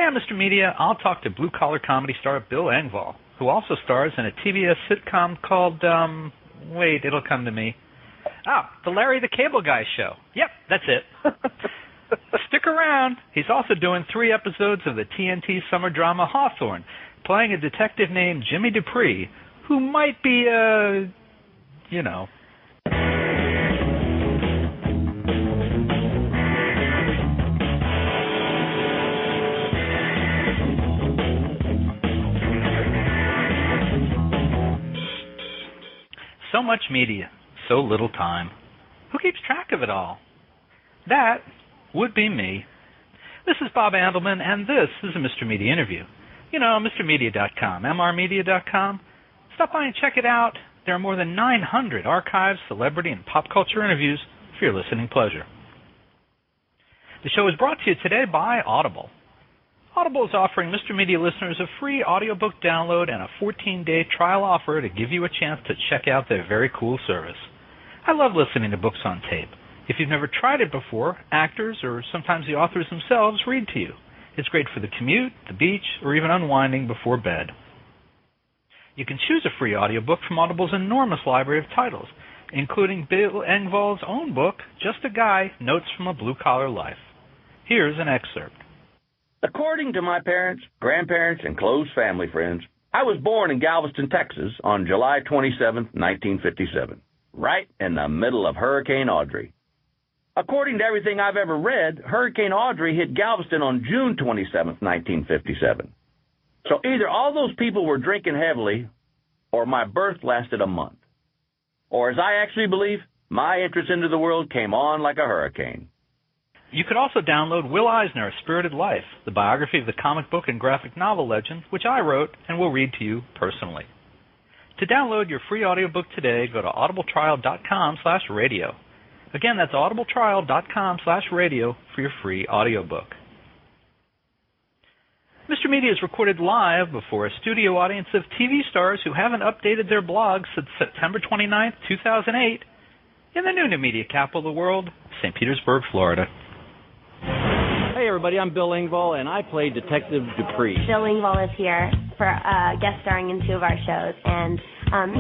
on Mr. Media, I'll talk to blue-collar comedy star Bill Engvall, who also stars in a TBS sitcom called, it'll come to me. The Larry the Cable Guy Show. Yep, that's it. Stick around. He's also doing 3 episodes of the TNT summer drama Hawthorne, playing a detective named Jimmy Dupree, who might be, So much media, so little time. Who keeps track of it all? That would be me. This is Bob Andelman, and this is a Mr. Media interview. MrMedia.com, MRMedia.com. Stop by and check it out. There are more than 900 archived celebrity and pop culture interviews for your listening pleasure. The show is brought to you today by Audible. Audible is offering Mr. Media listeners a free audiobook download and a 14-day trial offer to give you a chance to check out their very cool service. I love listening to books on tape. If you've never tried it before, actors or sometimes the authors themselves read to you. It's great for the commute, the beach, or even unwinding before bed. You can choose a free audiobook from Audible's enormous library of titles, including Bill Engvall's own book, Just a Guy, Notes from a Blue-Collar Life. Here's an excerpt. According to my parents, grandparents, and close family friends, I was born in Galveston, Texas on July 27, 1957, right in the middle of Hurricane Audrey. According to everything I've ever read, Hurricane Audrey hit Galveston on June 27, 1957. So either all those people were drinking heavily, or my birth lasted a month. Or as I actually believe, my entrance into the world came on like a hurricane. You could also download Will Eisner, A Spirited Life, the biography of the comic book and graphic novel legend, which I wrote and will read to you personally. To download your free audiobook today, go to audibletrial.com/radio. Again, that's audibletrial.com/radio for your free audiobook. Mr. Media is recorded live before a studio audience of TV stars who haven't updated their blogs since September 29, 2008, in the new media capital of the world, St. Petersburg, Florida. Hey everybody, I'm Bill Engvall, and I play Detective Dupree. Bill Engvall is here for guest starring in 2 of our shows, and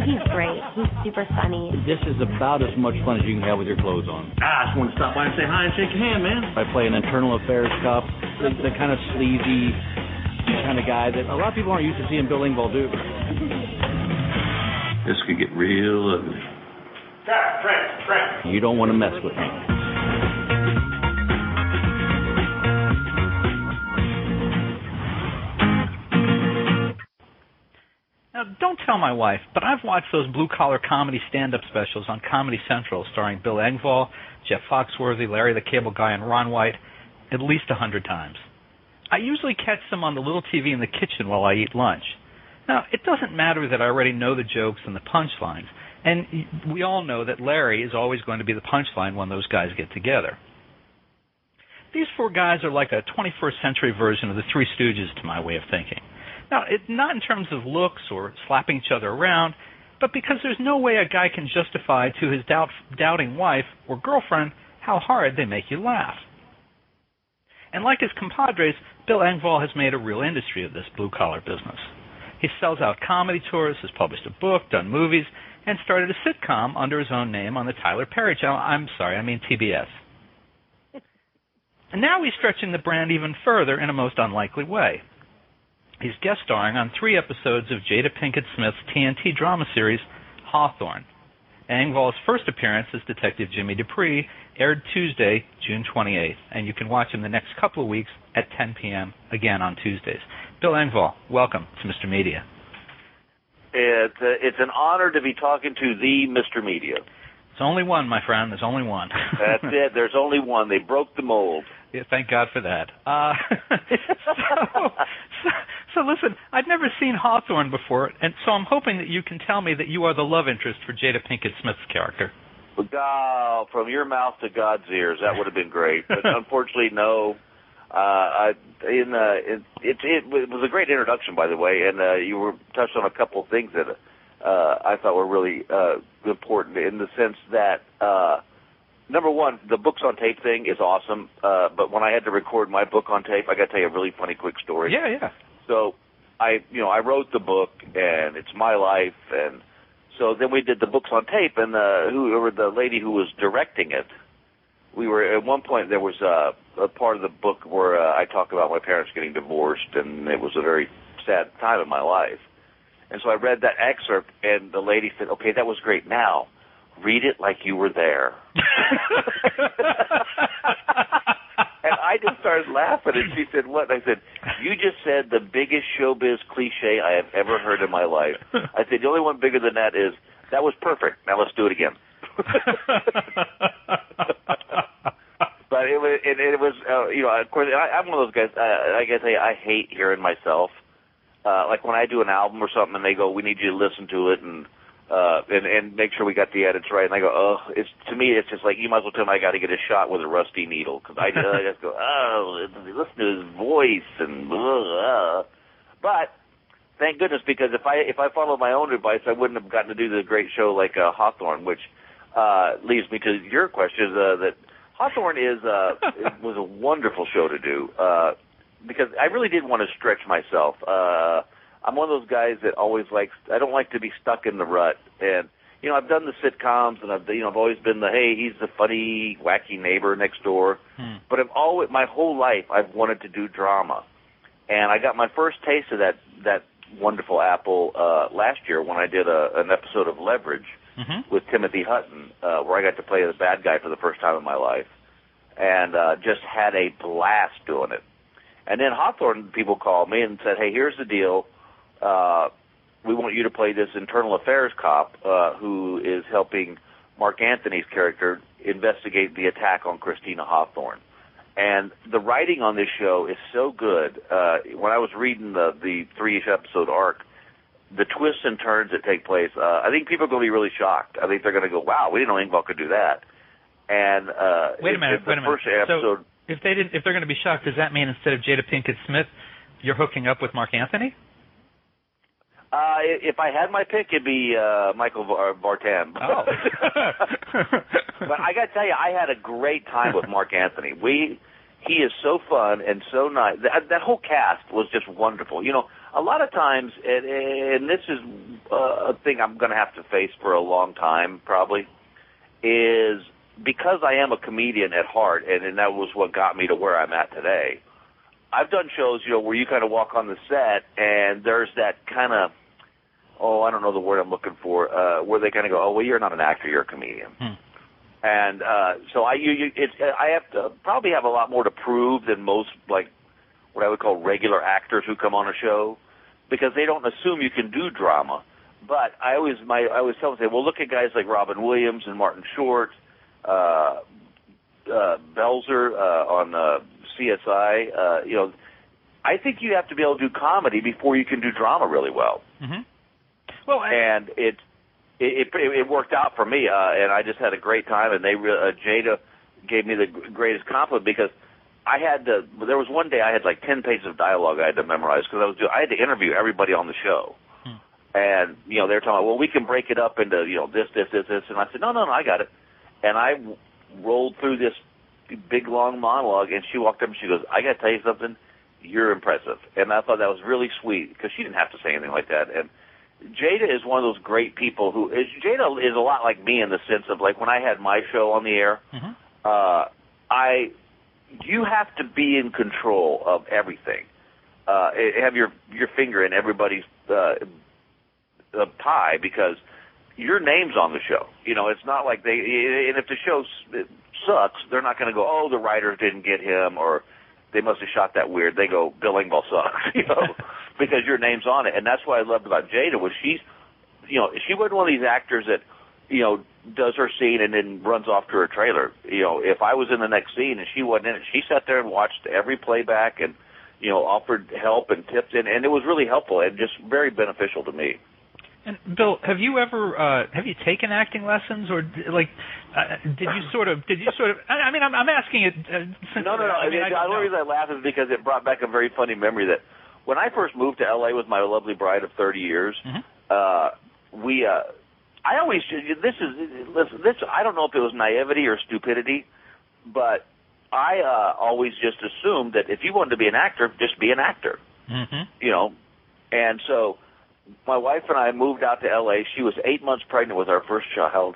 he's great. He's super funny. This is about as much fun as you can have with your clothes on. I just want to stop by and say hi and shake your hand, man. I play an internal affairs cop, the kind of sleazy kind of guy that a lot of people aren't used to seeing Bill Engvall do. This could get real ugly. You don't want to mess with me. Now, don't tell my wife, but I've watched those blue-collar comedy stand-up specials on Comedy Central starring Bill Engvall, Jeff Foxworthy, Larry the Cable Guy, and Ron White at least 100 times. I usually catch them on the little TV in the kitchen while I eat lunch. Now, it doesn't matter that I already know the jokes and the punchlines, and we all know that Larry is always going to be the punchline when those guys get together. These 4 guys are like a 21st century version of the Three Stooges to my way of thinking. Now, not in terms of looks or slapping each other around, but because there's no way a guy can justify to his doubting wife or girlfriend how hard they make you laugh. And like his compadres, Bill Engvall has made a real industry of this blue-collar business. He sells out comedy tours, has published a book, done movies, and started a sitcom under his own name on the Tyler Perry channel. TBS. And now he's stretching the brand even further in a most unlikely way. He's guest starring on 3 episodes of Jada Pinkett Smith's TNT drama series, Hawthorne. Engvall's first appearance as Detective Jimmy Dupree aired Tuesday, June 28th, and you can watch him the next couple of weeks at 10 p.m., again on Tuesdays. Bill Engvall, welcome to Mr. Media. It's an honor to be talking to the Mr. Media. There's only one, my friend. There's only one. That's it. There's only one. They broke the mold. Yeah, thank God for that. So listen, I'd never seen Hawthorne before, and so I'm hoping that you can tell me that you are the love interest for Jada Pinkett Smith's character. From your mouth to God's ears, that would have been great. But unfortunately, no. It was a great introduction, by the way, and you were touched on a couple of things that I thought were really important in the sense that number one, the books on tape thing is awesome. But when I had to record my book on tape, I got to tell you a really funny quick story. Yeah. So I wrote the book, and it's my life, and so then we did the books on tape, and the lady who was directing it, we were at one point there was a part of the book where I talk about my parents getting divorced, and it was a very sad time in my life. And so I read that excerpt, and the lady said, "Okay, that was great. Now, read it like you were there." And I just started laughing, and she said, "What?" And I said, "You just said the biggest showbiz cliche I have ever heard in my life." I said, "The only one bigger than that is, that was perfect. Now let's do it again." But it was of course, I'm one of those guys, I guess I hate hearing myself. Like when I do an album or something and they go, "We need you to listen to it and make sure we got the edits right," and I go, "Oh," to me it's just like, you might as well tell me I got to get a shot with a rusty needle, because I just go, "Oh, listen to his voice," and but thank goodness, because if I followed my own advice, I wouldn't have gotten to do the great show like Hawthorne, which leads me to your question, that Hawthorne was a wonderful show to do, because I really did want to stretch myself. I'm one of those guys that always I don't like to be stuck in the rut. And, I've done the sitcoms, and I've always been hey, he's the funny, wacky neighbor next door. But my whole life, I've wanted to do drama. And I got my first taste of that wonderful apple last year when I did an episode of Leverage with Timothy Hutton, where I got to play the bad guy for the first time in my life, and just had a blast doing it. And then Hawthorne people called me and said, "Hey, here's the deal. We want you to play this internal affairs cop who is helping Marc Anthony's character investigate the attack on Christina Hawthorne." And the writing on this show is so good. When I was reading the 3-ish episode arc, the twists and turns that take place, I think people are going to be really shocked. I think they're going to go, "Wow, we didn't know Engvall could do that." And wait a minute. First episode, so if they're going to be shocked, does that mean instead of Jada Pinkett Smith, you're hooking up with Marc Anthony? If I had my pick, it'd be Michael Vartan. Oh. But I got to tell you, I had a great time with Marc Anthony. He is so fun and so nice. That whole cast was just wonderful. A lot of times, and this is a thing I'm going to have to face for a long time probably, is because I am a comedian at heart, and that was what got me to where I'm at today. I've done shows, where you kind of walk on the set and there's that kind of, I don't know the word I'm looking for, where they kind of go, "Oh, well, you're not an actor, you're a comedian." And so I have to probably have a lot more to prove than most, like what I would call regular actors who come on a show, because they don't assume you can do drama. But I always tell them, well, look at guys like Robin Williams and Martin Short, Belzer on CSI. I think you have to be able to do comedy before you can do drama really well. Well, and it worked out for me, and I just had a great time. And Jada gave me the greatest compliment, because there was one day I had like 10 pages of dialogue I had to memorize, because I had to interview everybody on the show. And they were talking about, well, we can break it up into this, and I said, no, I got it. And I rolled through this big long monologue, and she walked up and she goes, "I got to tell you something, you're impressive." And I thought that was really sweet, because she didn't have to say anything like that. And Jada is one of those great people Jada is a lot like me in the sense of, like, when I had my show on the air, you have to be in control of everything. Have your finger in everybody's pie, because your name's on the show. It's not like and if the show sucks, they're not going to go, "Oh, the writers didn't get him," or "They must have shot that weird." They go, "Bill Engvall sucks," because your name's on it. And that's what I loved about Jada, was she wasn't one of these actors that, does her scene and then runs off to her trailer. If I was in the next scene and she wasn't in it, she sat there and watched every playback and, offered help and tips in, and it was really helpful and just very beneficial to me. And Bill, have you taken acting lessons, or did you sort of? I mean, I'm asking it. No. The only reason I laugh is because it brought back a very funny memory that when I first moved to LA with my lovely bride of 30 years, I always this. I don't know if it was naivety or stupidity, but I always just assumed that if you wanted to be an actor, just be an actor. Mm-hmm. You know, and so my wife and I moved out to L.A. She was 8 months pregnant with our first child,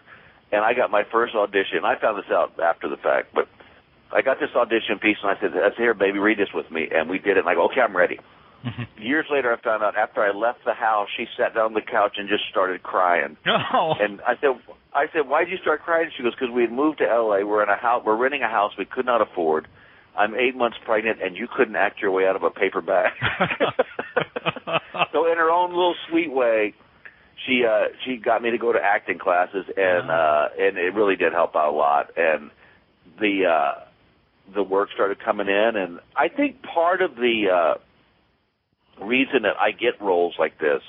and I got my first audition. I found this out after the fact, but I got this audition piece, and I said, "Here, baby, read this with me." And we did it, and I go, "Okay, I'm ready." Mm-hmm. Years later, I found out after I left the house, she sat down on the couch and just started crying. Oh. And I said, "Why did you start crying?" She goes, "Because we had moved to L.A. We're in a house. We're renting a house we could not afford. I'm 8 months pregnant, and you couldn't act your way out of a paper bag." So in her own little sweet way, she got me to go to acting classes, and it really did help out a lot. And the work started coming in, and I think part of the reason that I get roles like this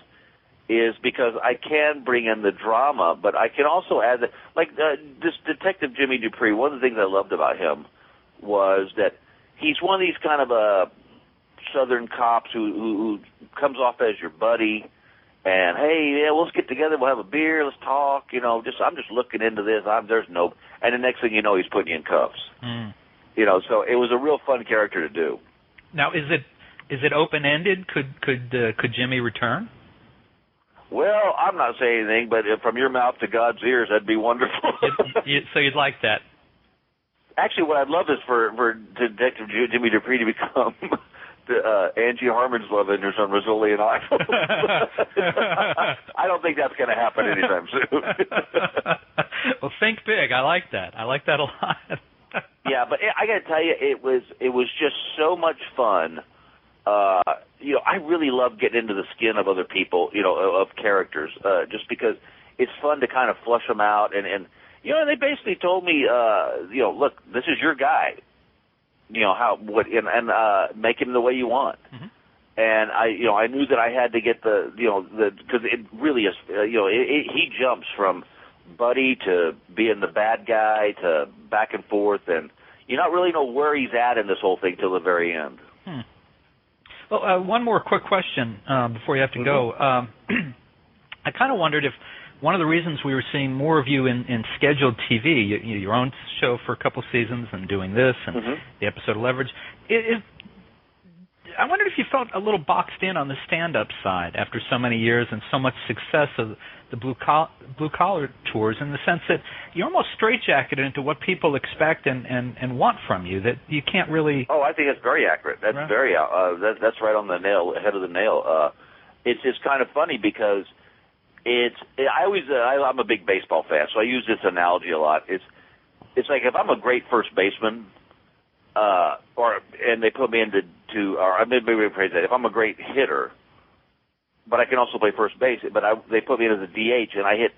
is because I can bring in the drama, but I can also add that, like this Detective Jimmy Dupree, one of the things I loved about him was that he's one of these kind of Southern cops who comes off as your buddy, and hey, yeah, let's get together, we'll have a beer, let's talk, you know, I'm just looking into this, and the next thing you know, he's putting you in cuffs. Mm. You know, so it was a real fun character to do. Now, is it open-ended? Could Jimmy return? Well, I'm not saying anything, but from your mouth to God's ears, that'd be wonderful. So you'd like that? Actually, what I'd love is for Detective Jimmy Dupree to become Angie Harmon's love interest on Rizzoli and Isles. I don't think that's going to happen anytime soon. Well, think big. I like that. I like that a lot. Yeah, but I got to tell you, it was just so much fun. You know, I really love getting into the skin of other people, you know, of characters, just because it's fun to kind of flush them out. And you know, they basically told me, you know, look, this is your guy. You know, make him the way you want. Mm-hmm. And I knew that I had to get because it really is, you know, he jumps from buddy to being the bad guy to back and forth, and you not really know where he's at in this whole thing till the very end. Well, one more quick question before you have to go. I kind of wondered if one of the reasons we were seeing more of you in scheduled TV, your own show for a couple seasons and doing this and the episode of Leverage, I wondered if you felt a little boxed in on the stand-up side after so many years and so much success of the blue-collar tours, in the sense that you're almost straitjacketed into what people expect and want from you, that you can't really... Oh, I think that's very accurate. That's right. That's right on the nail, ahead of the nail. It's kind of funny because I'm a big baseball fan, so I use this analogy a lot. It's like if I'm a great first baseman, and they put me maybe rephrase that. If I'm a great hitter, but I can also play first base, but they put me in as a DH, and I hit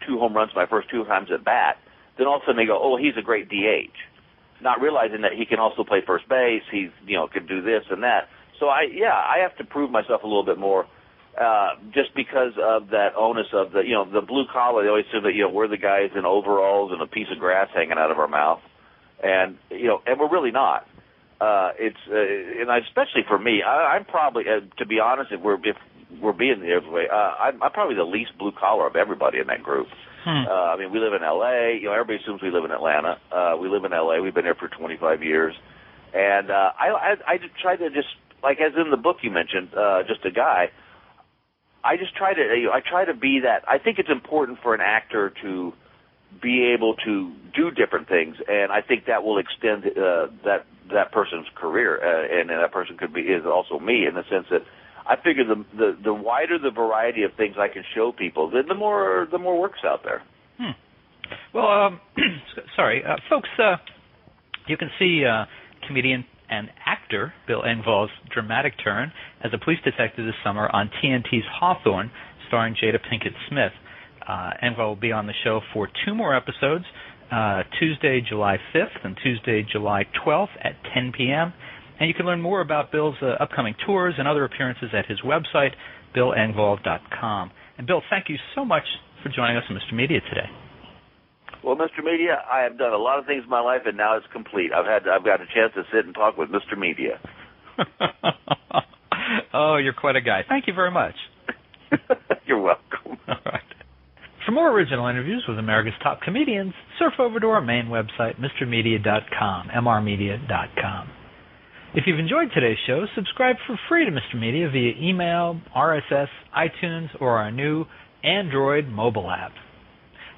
2 home runs my first 2 times at bat, then all of a sudden they go, oh, he's a great DH, not realizing that he can also play first base. He's, you know, can do this and that. So I have to prove myself a little bit more. Just because of that onus of the blue collar. They always say that, you know, we're the guys in overalls and a piece of grass hanging out of our mouth, and we're really not. And especially for me, I'm probably, to be honest, if we're being the other way, I'm probably the least blue collar of everybody in that group. I mean, we live in L.A. You know, everybody assumes we live in Atlanta. We live in L.A. We've been there for 25 years, and I just try to just, like as in the book you mentioned, just a guy. I just try to be that. I think it's important for an actor to be able to do different things, and I think that will extend that person's career, and that person is also me, in the sense that I figure the wider the variety of things I can show people, then the more work's out there. Well, sorry, folks. You can see comedian and actor Bill Engvall's dramatic turn as a police detective this summer on TNT's Hawthorne, starring Jada Pinkett Smith. Engvall will be on the show for 2 more episodes, Tuesday, July 5th and Tuesday, July 12th at 10 p.m. And you can learn more about Bill's upcoming tours and other appearances at his website, BillEngvall.com. And Bill, thank you so much for joining us on Mr. Media today. Well, Mr. Media, I have done a lot of things in my life, and now it's complete. I've got a chance to sit and talk with Mr. Media. Oh, you're quite a guy. Thank you very much. You're welcome. All right. For more more original interviews with America's top comedians, surf over to our main website, mrmedia.com, mrmedia.com. If you've enjoyed today's show, subscribe for free to Mr. Media via email, RSS, iTunes, or our new Android mobile app.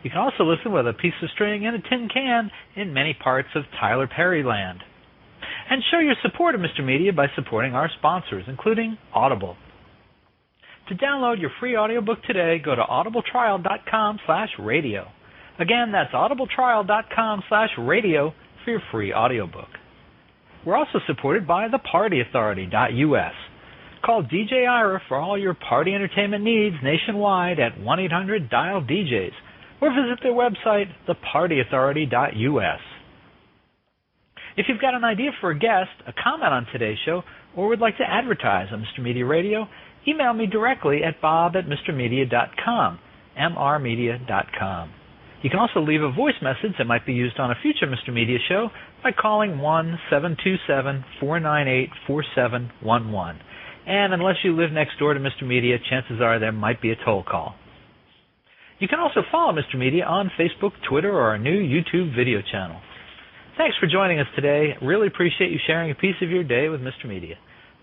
You can also listen with a piece of string and a tin can in many parts of Tyler Perry land. And show your support of Mr. Media by supporting our sponsors, including Audible. To download your free audiobook today, go to audibletrial.com/radio. Again, that's audibletrial.com/radio for your free audiobook. We're also supported by thepartyauthority.us. Call DJ Ira for all your party entertainment needs nationwide at 1-800-DIAL-DJs or visit their website, thepartyauthority.us. If you've got an idea for a guest, a comment on today's show, or would like to advertise on Mr. Media Radio, email me directly at bob@mrmedia.com, mrmedia.com. You can also leave a voice message that might be used on a future Mr. Media show by calling 1-727-498-4711. And unless you live next door to Mr. Media, chances are there might be a toll call. You can also follow Mr. Media on Facebook, Twitter, or our new YouTube video channel. Thanks for joining us today. Really appreciate you sharing a piece of your day with Mr. Media.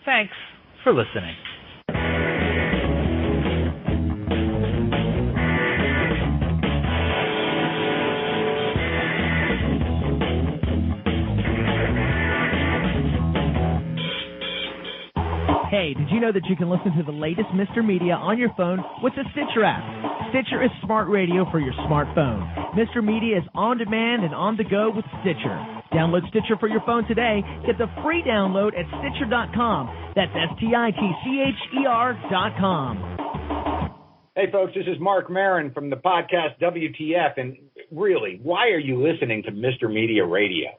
Thanks for listening. Hey, did you know that you can listen to the latest Mr. Media on your phone with the Stitcher app? Stitcher is smart radio for your smartphone. Mr. Media is on demand and on the go with Stitcher. Download Stitcher for your phone today. Get the free download at Stitcher.com. That's STITCHER.com. Hey, folks, this is Marc Maron from the podcast WTF. And really, why are you listening to Mr. Media Radio?